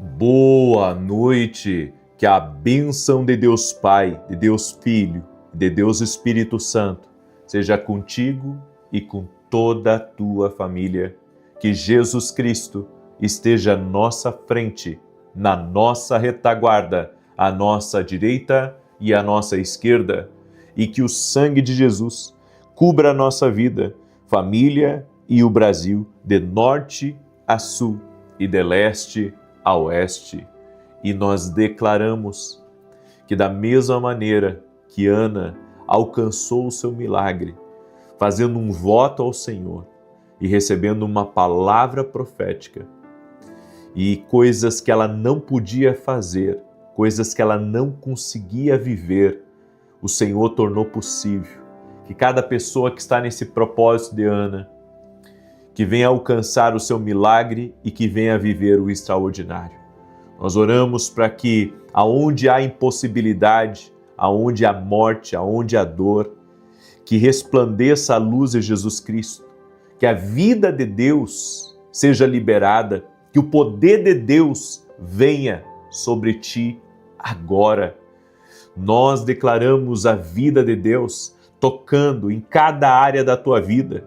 Boa noite, que a bênção de Deus Pai, de Deus Filho, de Deus Espírito Santo seja contigo e com toda a tua família. Que Jesus Cristo esteja à nossa frente, na nossa retaguarda, à nossa direita e à nossa esquerda, e que o sangue de Jesus cubra a nossa vida, família e o Brasil, de norte a sul e de leste a oeste. E nós declaramos que da mesma maneira que Ana alcançou o seu milagre, fazendo um voto ao Senhor e recebendo uma palavra profética, e coisas que ela não podia fazer, coisas que ela não conseguia viver, o Senhor tornou possível. Que cada pessoa que está nesse propósito de Ana, que venha alcançar o seu milagre e que venha viver o extraordinário. Nós oramos para que aonde há impossibilidade, aonde há morte, aonde há dor, que resplandeça a luz de Jesus Cristo, que a vida de Deus seja liberada, que o poder de Deus venha sobre ti agora. Nós declaramos a vida de Deus tocando em cada área da tua vida,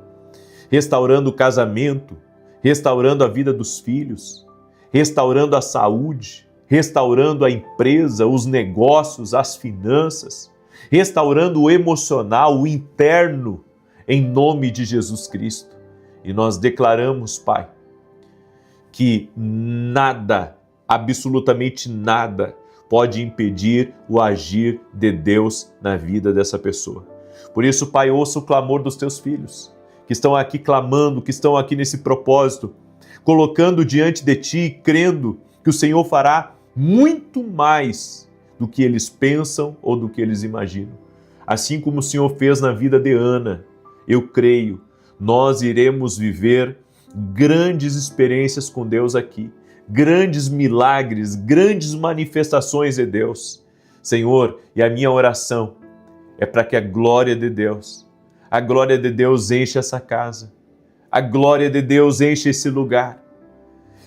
restaurando o casamento, restaurando a vida dos filhos, restaurando a saúde, restaurando a empresa, os negócios, as finanças, restaurando o emocional, o interno, em nome de Jesus Cristo. E nós declaramos, Pai, que nada, absolutamente nada, pode impedir o agir de Deus na vida dessa pessoa. Por isso, Pai, ouça o clamor dos teus filhos, que estão aqui clamando, que estão aqui nesse propósito, colocando diante de ti, crendo que o Senhor fará muito mais do que eles pensam ou do que eles imaginam. Assim como o Senhor fez na vida de Ana, eu creio, nós iremos viver grandes experiências com Deus aqui, grandes milagres, grandes manifestações de Deus. Senhor, e a minha oração é para que a glória de Deus enche essa casa, a glória de Deus enche esse lugar,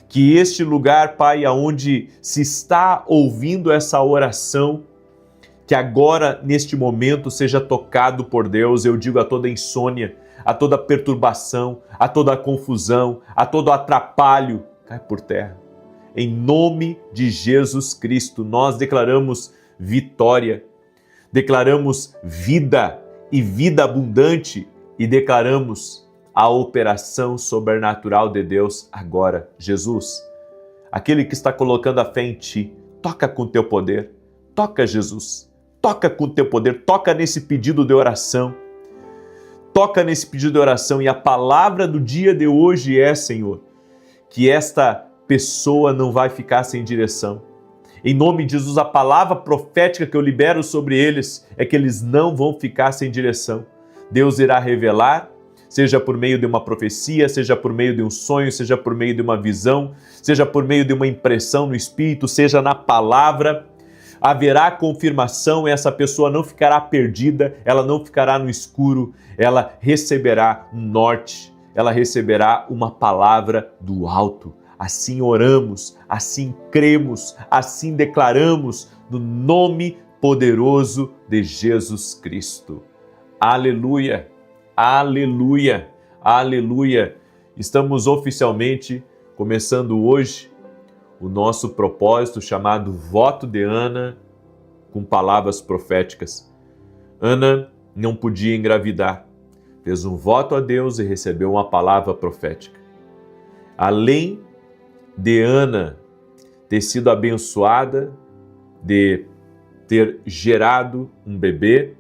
que este lugar, Pai, aonde se está ouvindo essa oração, que agora, neste momento, seja tocado por Deus. Eu digo a toda insônia, a toda perturbação, a toda confusão, a todo atrapalho, cai por terra. Em nome de Jesus Cristo, nós declaramos vitória, declaramos vida e vida abundante e declaramos a operação sobrenatural de Deus agora. Jesus, aquele que está colocando a fé em ti, toca com teu poder, toca, Jesus, toca com teu poder, toca nesse pedido de oração, toca nesse pedido de oração. E a palavra do dia de hoje é, Senhor, que esta pessoa não vai ficar sem direção. Em nome de Jesus, a palavra profética que eu libero sobre eles é que eles não vão ficar sem direção. Deus irá revelar, seja por meio de uma profecia, seja por meio de um sonho, seja por meio de uma visão, seja por meio de uma impressão no Espírito, seja na palavra. Haverá confirmação, essa pessoa não ficará perdida, ela não ficará no escuro, ela receberá um norte, ela receberá uma palavra do alto. Assim oramos, assim cremos, assim declaramos, no nome poderoso de Jesus Cristo. Aleluia, aleluia, aleluia. Estamos oficialmente começando hoje o nosso propósito chamado Voto de Ana, com palavras proféticas. Ana não podia engravidar, fez um voto a Deus e recebeu uma palavra profética. Além de Ana ter sido abençoada, de ter gerado um bebê,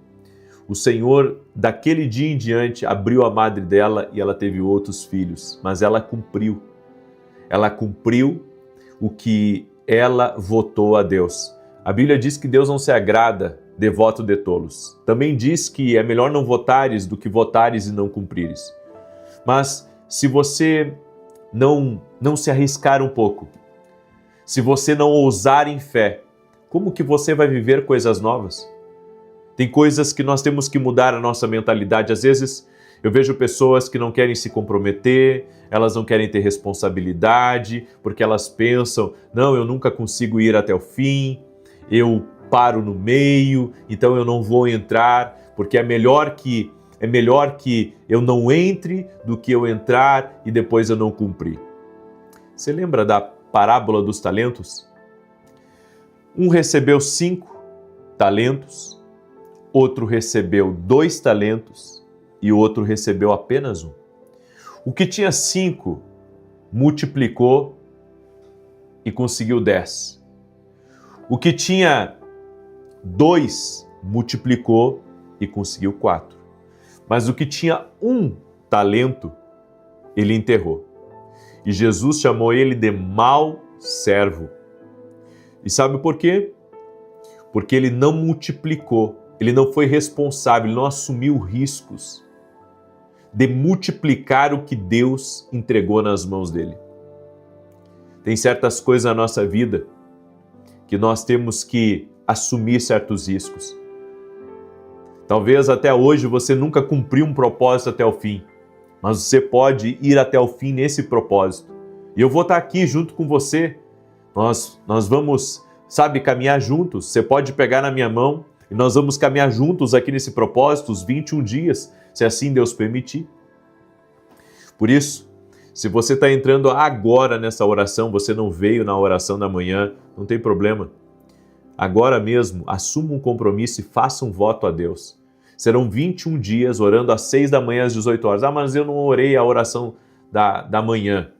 o Senhor, daquele dia em diante, abriu a madre dela e ela teve outros filhos, mas ela cumpriu o que ela votou a Deus. A Bíblia diz que Deus não se agrada de voto de tolos. Também diz que é melhor não votares do que votares e não cumprires. Mas se você não se arriscar um pouco, se você não ousar em fé, como que você vai viver coisas novas? Tem coisas que nós temos que mudar a nossa mentalidade. Às vezes Eu vejo pessoas que não querem se comprometer, elas não querem ter responsabilidade, porque elas pensam, não, eu nunca consigo ir até o fim, eu paro no meio, então eu não vou entrar, porque é melhor que eu não entre do que eu entrar e depois eu não cumprir. Você lembra da parábola dos talentos? Um recebeu 5 talentos, outro recebeu 2 talentos e o outro recebeu apenas 1. O que tinha 5 multiplicou e conseguiu 10. O que tinha 2 multiplicou e conseguiu 4. Mas o que tinha 1 talento, ele enterrou. E Jesus chamou ele de mau servo. E sabe por quê? Porque ele não multiplicou, ele não foi responsável, ele não assumiu riscos de multiplicar o que Deus entregou nas mãos dele. Tem certas coisas na nossa vida que nós temos que assumir certos riscos. Talvez até hoje você nunca cumpriu um propósito até o fim, mas você pode ir até o fim nesse propósito. E eu vou estar aqui junto com você. Nós vamos, caminhar juntos. Você pode pegar na minha mão e nós vamos caminhar juntos aqui nesse propósito, os 21 dias, se assim Deus permitir. Por isso, se você está entrando agora nessa oração, você não veio na oração da manhã, não tem problema. Agora mesmo, assuma um compromisso e faça um voto a Deus. Serão 21 dias orando às 6 da manhã, às 18 horas. Mas eu não orei a oração da manhã.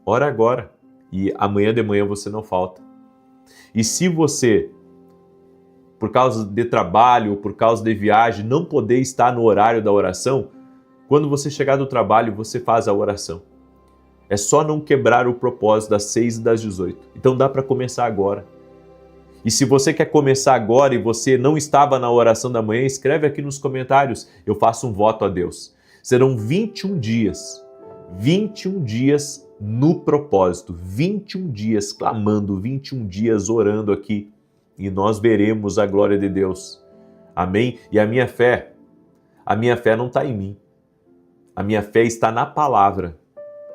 Ora agora. E amanhã de manhã você não falta. E se você, por causa de trabalho, por causa de viagem, não poder estar no horário da oração, quando você chegar do trabalho, você faz a oração. É só não quebrar o propósito das 6 e das 18. Então dá para começar agora. E se você quer começar agora e você não estava na oração da manhã, escreve aqui nos comentários. Eu faço um voto a Deus. Serão 21 dias. 21 dias no propósito. 21 dias clamando, 21 dias orando aqui. E nós veremos a glória de Deus. Amém? E a minha fé não está em mim. A minha fé está na palavra,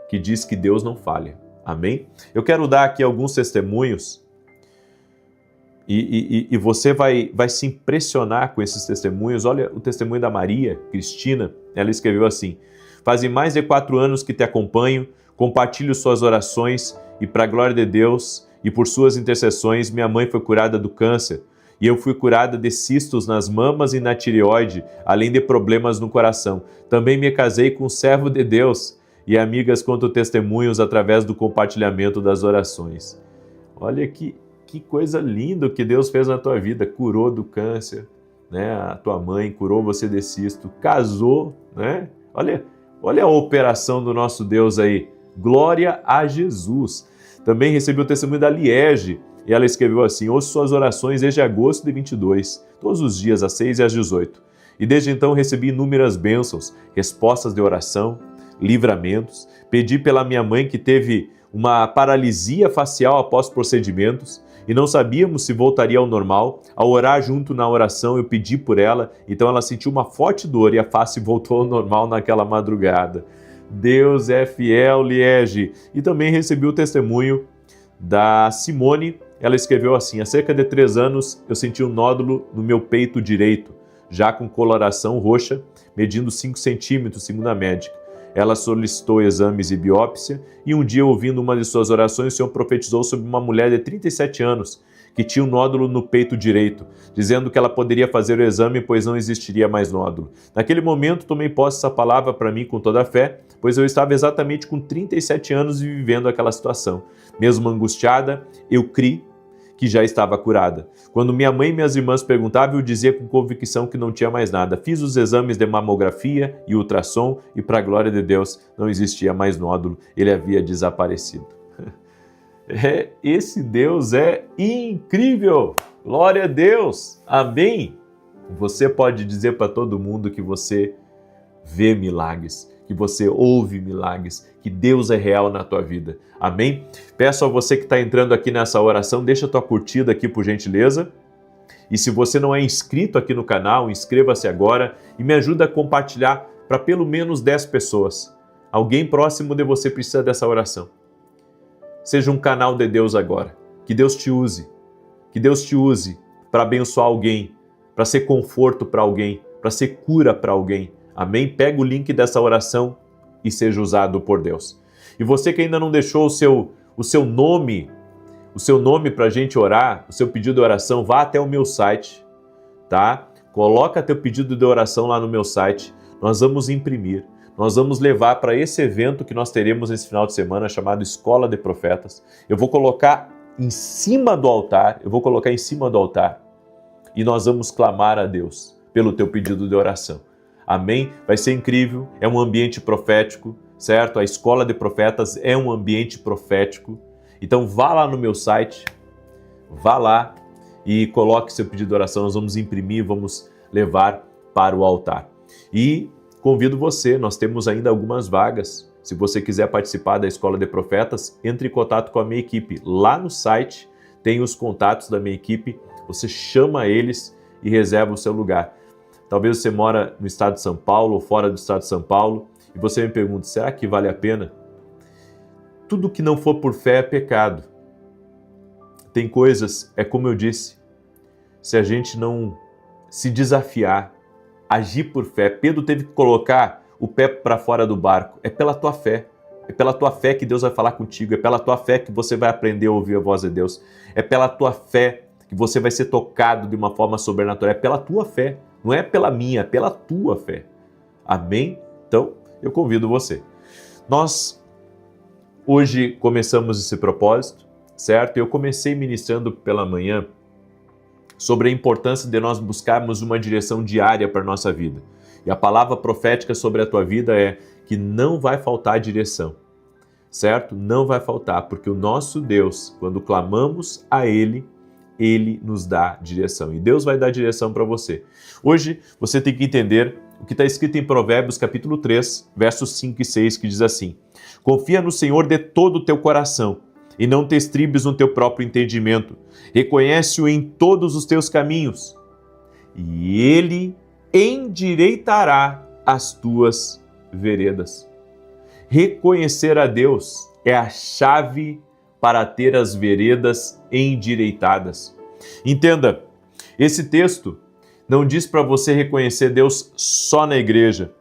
que diz que Deus não falha. Amém? Eu quero dar aqui alguns testemunhos. E você vai se impressionar com esses testemunhos. Olha o testemunho da Maria Cristina. Ela escreveu assim: fazem mais de 4 anos que te acompanho, compartilho suas orações e para a glória de Deus e por suas intercessões, minha mãe foi curada do câncer e eu fui curada de cistos nas mamas e na tireoide, além de problemas no coração. Também me casei com um servo de Deus e amigas contam testemunhos através do compartilhamento das orações. Olha que coisa linda que Deus fez na tua vida. Curou do câncer, né? A tua mãe curou você de cisto, casou, né? Olha a operação do nosso Deus aí. Glória a Jesus. Também recebi o testemunho da Liege e ela escreveu assim: ouço suas orações desde agosto de 22, todos os dias às 6 e às 18. E desde então recebi inúmeras bênçãos, respostas de oração, livramentos. Pedi pela minha mãe que teve uma paralisia facial após procedimentos e não sabíamos se voltaria ao normal. Ao orar junto na oração, eu pedi por ela, então ela sentiu uma forte dor e a face voltou ao normal naquela madrugada. Deus é fiel, Liege. E também recebi o testemunho da Simone. Ela escreveu assim: há cerca de 3 anos eu senti um nódulo no meu peito direito, já com coloração roxa, medindo 5 centímetros, segundo a médica. Ela solicitou exames e biópsia, e um dia, ouvindo uma de suas orações, o Senhor profetizou sobre uma mulher de 37 anos, que tinha um nódulo no peito direito, dizendo que ela poderia fazer o exame, pois não existiria mais nódulo. Naquele momento, tomei posse dessa palavra para mim com toda a fé, pois eu estava exatamente com 37 anos e vivendo aquela situação. Mesmo angustiada, eu criei que já estava curada. Quando minha mãe e minhas irmãs perguntavam, eu dizia com convicção que não tinha mais nada. Fiz os exames de mamografia e ultrassom e, para a glória de Deus, não existia mais nódulo. Ele havia desaparecido. Esse Deus é incrível! Glória a Deus! Amém? Você pode dizer para todo mundo que você vê milagres, que você ouve milagres, que Deus é real na tua vida. Amém? Peço a você que está entrando aqui nessa oração, deixa a tua curtida aqui por gentileza. E se você não é inscrito aqui no canal, inscreva-se agora e me ajuda a compartilhar para pelo menos 10 pessoas. Alguém próximo de você precisa dessa oração. Seja um canal de Deus agora. Que Deus te use. Que Deus te use para abençoar alguém, para ser conforto para alguém, para ser cura para alguém. Amém? Pega o link dessa oração e seja usado por Deus. E você que ainda não deixou o seu nome para a gente orar, o seu pedido de oração, vá até o meu site, tá? Coloca teu pedido de oração lá no meu site. Nós vamos imprimir. Nós vamos levar para esse evento que nós teremos esse final de semana, chamado Escola de Profetas. Eu vou colocar em cima do altar, e nós vamos clamar a Deus pelo teu pedido de oração. Amém? Vai ser incrível, é um ambiente profético, certo? A Escola de Profetas é um ambiente profético. Então vá lá no meu site, vá lá e coloque seu pedido de oração, nós vamos imprimir, vamos levar para o altar. E convido você, nós temos ainda algumas vagas. Se você quiser participar da Escola de Profetas, entre em contato com a minha equipe. Lá no site tem os contatos da minha equipe, você chama eles e reserva o seu lugar. Talvez você mora no estado de São Paulo ou fora do estado de São Paulo e você me pergunta, será que vale a pena? Tudo que não for por fé é pecado. Tem coisas, é como eu disse, se a gente não se desafiar, agir por fé. Pedro teve que colocar o pé para fora do barco. É pela tua fé. É pela tua fé que Deus vai falar contigo. É pela tua fé que você vai aprender a ouvir a voz de Deus. É pela tua fé que você vai ser tocado de uma forma sobrenatural. É pela tua fé. Não é pela minha, é pela tua fé. Amém? Então, eu convido você. Nós hoje começamos esse propósito, certo? Eu comecei ministrando pela manhã sobre a importância de nós buscarmos uma direção diária para a nossa vida. E a palavra profética sobre a tua vida é que não vai faltar direção, certo? Não vai faltar, porque o nosso Deus, quando clamamos a Ele, Ele nos dá direção. E Deus vai dar direção para você. Hoje, você tem que entender o que está escrito em Provérbios, capítulo 3, versos 5 e 6, que diz assim: confia no Senhor de todo o teu coração, e não te estribes no teu próprio entendimento. Reconhece-o em todos os teus caminhos, e Ele endireitará as tuas veredas. Reconhecer a Deus é a chave para ter as veredas endireitadas. Entenda, esse texto não diz para você reconhecer Deus só na igreja.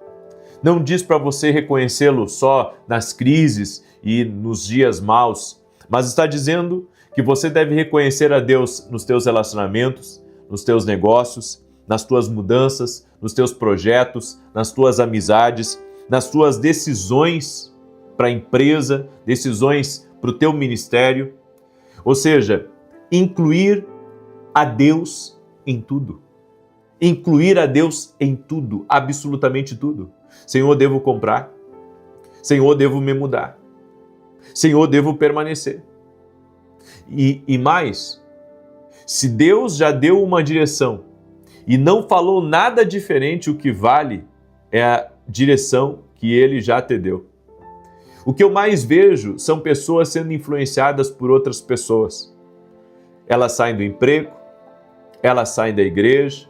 Não diz para você reconhecê-lo só nas crises e nos dias maus, mas está dizendo que você deve reconhecer a Deus nos teus relacionamentos, nos teus negócios, nas tuas mudanças, nos teus projetos, nas tuas amizades, nas tuas decisões para a empresa, decisões para o teu ministério. Ou seja, incluir a Deus em tudo. Incluir a Deus em tudo, absolutamente tudo. Senhor, devo comprar. Senhor, devo me mudar. Senhor, devo permanecer. E mais, se Deus já deu uma direção e não falou nada diferente, o que vale é a direção que Ele já te deu. O que eu mais vejo são pessoas sendo influenciadas por outras pessoas. Elas saem do emprego, elas saem da igreja,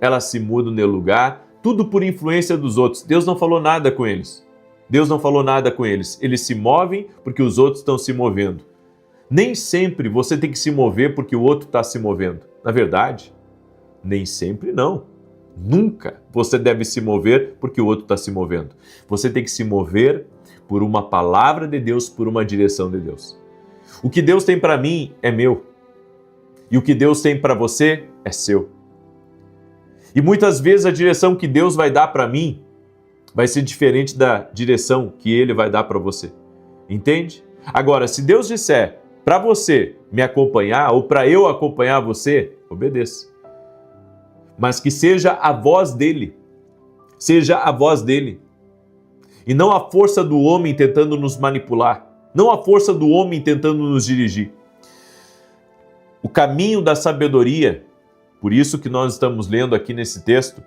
elas se mudam de lugar, tudo por influência dos outros. Deus não falou nada com eles. Deus não falou nada com eles. Eles se movem porque os outros estão se movendo. Nem sempre você tem que se mover porque o outro está se movendo. Na verdade, nem sempre não. Nunca você deve se mover porque o outro está se movendo. Você tem que se mover por uma palavra de Deus, por uma direção de Deus. O que Deus tem para mim é meu. E o que Deus tem para você é seu. E muitas vezes a direção que Deus vai dar para mim vai ser diferente da direção que Ele vai dar para você. Entende? Agora, se Deus disser para você me acompanhar ou para eu acompanhar você, obedeça. Mas que seja a voz dEle. Seja a voz dEle. E não a força do homem tentando nos manipular. Não a força do homem tentando nos dirigir. O caminho da sabedoria, por isso que nós estamos lendo aqui nesse texto,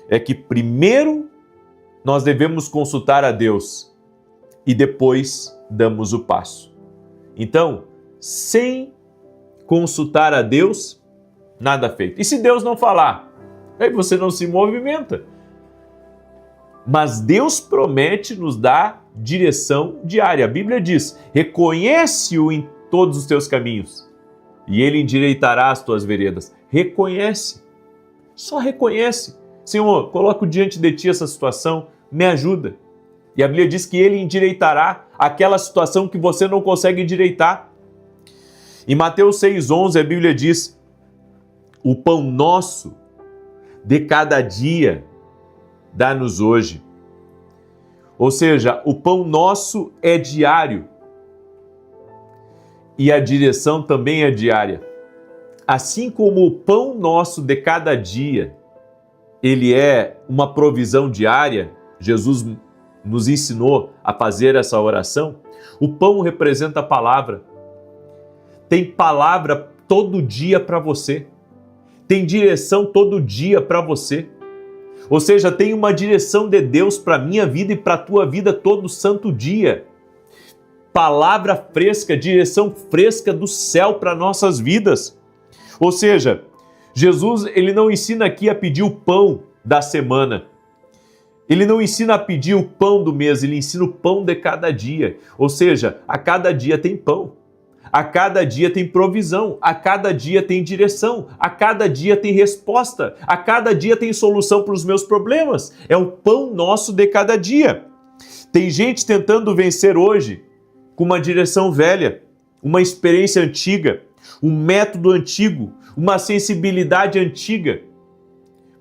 é que primeiro nós devemos consultar a Deus e depois damos o passo. Então, sem consultar a Deus, nada feito. E se Deus não falar? Aí você não se movimenta. Mas Deus promete nos dar direção diária. A Bíblia diz: reconhece-o em todos os teus caminhos e ele endireitará as tuas veredas. Reconhece, só reconhece. Senhor, coloco diante de ti essa situação, me ajuda. E a Bíblia diz que ele endireitará aquela situação que você não consegue endireitar. Em Mateus 6,11 a Bíblia diz: o pão nosso de cada dia dá-nos hoje. Ou seja, o pão nosso é diário e a direção também é diária. Assim como o pão nosso de cada dia, ele é uma provisão diária, Jesus nos ensinou a fazer essa oração, o pão representa a palavra. Tem palavra todo dia para você. Tem direção todo dia para você. Ou seja, tem uma direção de Deus para a minha vida e para a tua vida todo santo dia. Palavra fresca, direção fresca do céu para nossas vidas. Ou seja, Jesus, ele não ensina aqui a pedir o pão da semana. Ele não ensina a pedir o pão do mês, ele ensina o pão de cada dia. Ou seja, a cada dia tem pão. A cada dia tem provisão, a cada dia tem direção, a cada dia tem resposta, a cada dia tem solução para os meus problemas. É o pão nosso de cada dia. Tem gente tentando vencer hoje com uma direção velha, uma experiência antiga, um método antigo, uma sensibilidade antiga.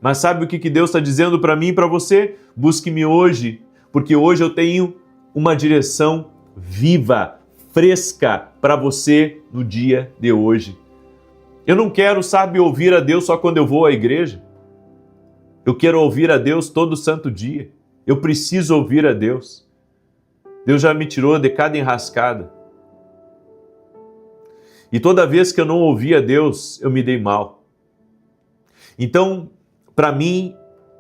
Mas sabe o que Deus está dizendo para mim e para você? Busque-me hoje, porque hoje eu tenho uma direção viva, fresca para você no dia de hoje. Eu não quero, ouvir a Deus só quando eu vou à igreja. Eu quero ouvir a Deus todo santo dia. Eu preciso ouvir a Deus. Deus já me tirou de cada enrascada. E toda vez que eu não ouvi a Deus, eu me dei mal. Então, para mim,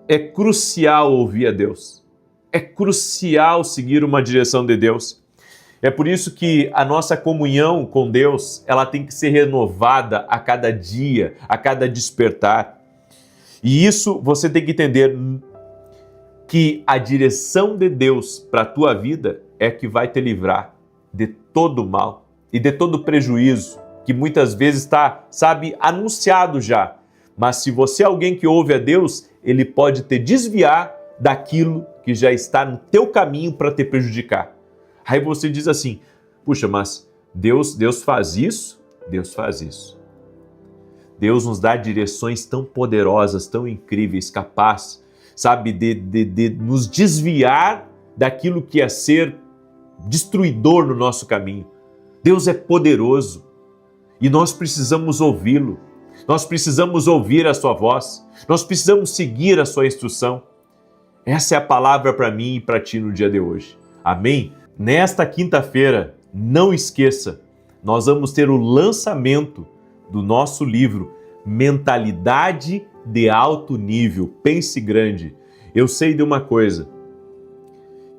é crucial ouvir a Deus. É crucial seguir uma direção de Deus. É por isso que a nossa comunhão com Deus, ela tem que ser renovada a cada dia, a cada despertar. E isso você tem que entender que a direção de Deus para a tua vida é que vai te livrar de todo mal e de todo prejuízo que muitas vezes está, anunciado já. Mas se você é alguém que ouve a Deus, ele pode te desviar daquilo que já está no teu caminho para te prejudicar. Aí você diz assim: puxa, mas Deus faz isso? Deus faz isso. Deus nos dá direções tão poderosas, tão incríveis, capazes, de nos desviar daquilo que é ser destruidor no nosso caminho. Deus é poderoso e nós precisamos ouvi-lo. Nós precisamos ouvir a sua voz. Nós precisamos seguir a sua instrução. Essa é a palavra para mim e para ti no dia de hoje. Amém? Nesta quinta-feira, não esqueça, nós vamos ter o lançamento do nosso livro Mentalidade de Alto Nível. Pense grande. Eu sei de uma coisa,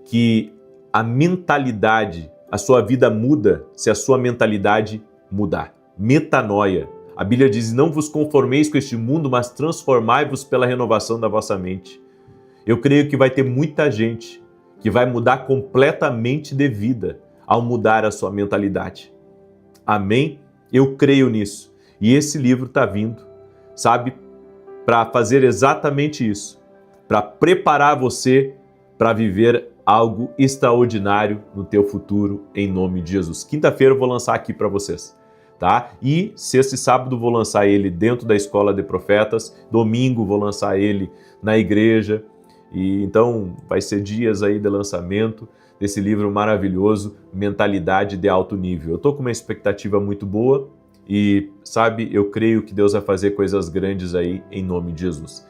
que a mentalidade, a sua vida muda se a sua mentalidade mudar. Metanoia. A Bíblia diz: não vos conformeis com este mundo, mas transformai-vos pela renovação da vossa mente. Eu creio que vai ter muita gente que vai mudar completamente de vida ao mudar a sua mentalidade. Amém? Eu creio nisso. E esse livro está vindo, para fazer exatamente isso, para preparar você para viver algo extraordinário no teu futuro, em nome de Jesus. Quinta-feira eu vou lançar aqui para vocês, tá? E sexta e sábado vou lançar ele dentro da Escola de Profetas, domingo vou lançar ele na igreja. E então vai ser dias aí de lançamento desse livro maravilhoso, Mentalidade de Alto Nível. Eu estou com uma expectativa muito boa e, eu creio que Deus vai fazer coisas grandes aí em nome de Jesus.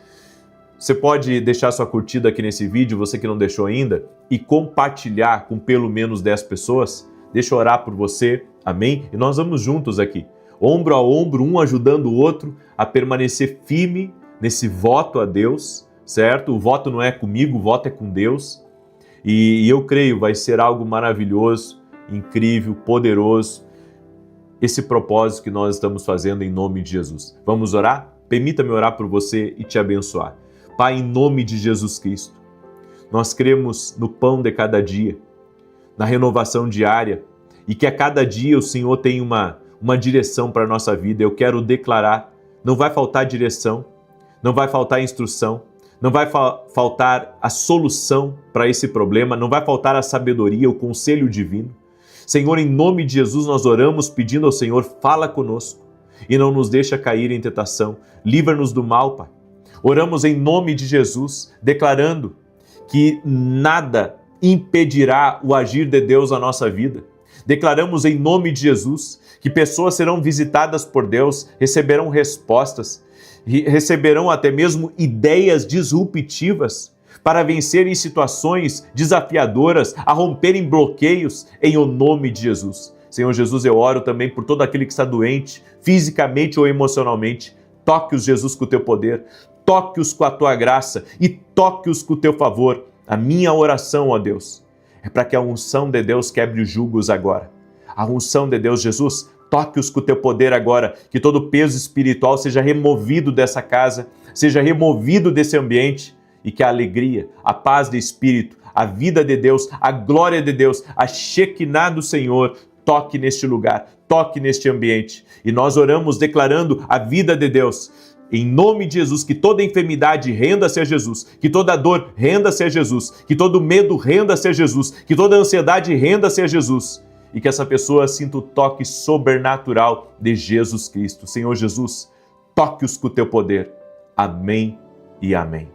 Você pode deixar sua curtida aqui nesse vídeo, você que não deixou ainda, e compartilhar com pelo menos 10 pessoas. Deixa eu orar por você, amém? E nós vamos juntos aqui, ombro a ombro, um ajudando o outro a permanecer firme nesse voto a Deus, certo? O voto não é comigo, o voto é com Deus. E eu creio, vai ser algo maravilhoso, incrível, poderoso, esse propósito que nós estamos fazendo em nome de Jesus. Vamos orar? Permita-me orar por você e te abençoar. Pai, em nome de Jesus Cristo, Nós cremos no pão de cada dia, na renovação diária, e que a cada dia o Senhor tem uma direção para a nossa vida. Eu quero declarar, não vai faltar direção, não vai faltar instrução, não vai faltar a solução para esse problema, não vai faltar a sabedoria, o conselho divino. Senhor, em nome de Jesus, nós oramos pedindo ao Senhor, fala conosco e não nos deixa cair em tentação. Livra-nos do mal, Pai. Oramos em nome de Jesus, declarando que nada impedirá o agir de Deus na nossa vida. Declaramos em nome de Jesus que pessoas serão visitadas por Deus, receberão respostas, receberão até mesmo ideias disruptivas para vencerem situações desafiadoras, a romperem bloqueios em o nome de Jesus. Senhor Jesus, eu oro também por todo aquele que está doente, fisicamente ou emocionalmente. Toque-os, Jesus, com o teu poder, toque-os com a tua graça e toque-os com o teu favor. A minha oração, ó Deus, é para que a unção de Deus quebre os jugos agora. A unção de Deus, Jesus, toque-os com o teu poder agora, que todo o peso espiritual seja removido dessa casa, seja removido desse ambiente e que a alegria, a paz de espírito, a vida de Deus, a glória de Deus, a Shekinah do Senhor toque neste lugar, toque neste ambiente. E nós oramos declarando a vida de Deus. Em nome de Jesus, que toda enfermidade renda-se a Jesus, que toda dor renda-se a Jesus, que todo medo renda-se a Jesus, que toda ansiedade renda-se a Jesus e que essa pessoa sinta o toque sobrenatural de Jesus Cristo. Senhor Jesus, toque-os com o teu poder. Amém e amém.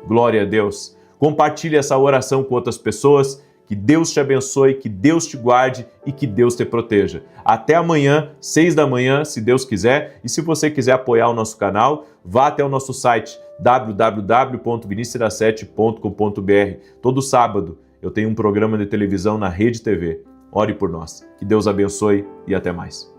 Glória a Deus. Compartilhe essa oração com outras pessoas. Que Deus te abençoe, que Deus te guarde e que Deus te proteja. Até amanhã, 6 da manhã, se Deus quiser. E se você quiser apoiar o nosso canal, vá até o nosso site www.vinicius7.com.br. Todo sábado eu tenho um programa de televisão na Rede TV. Ore por nós. Que Deus abençoe e até mais.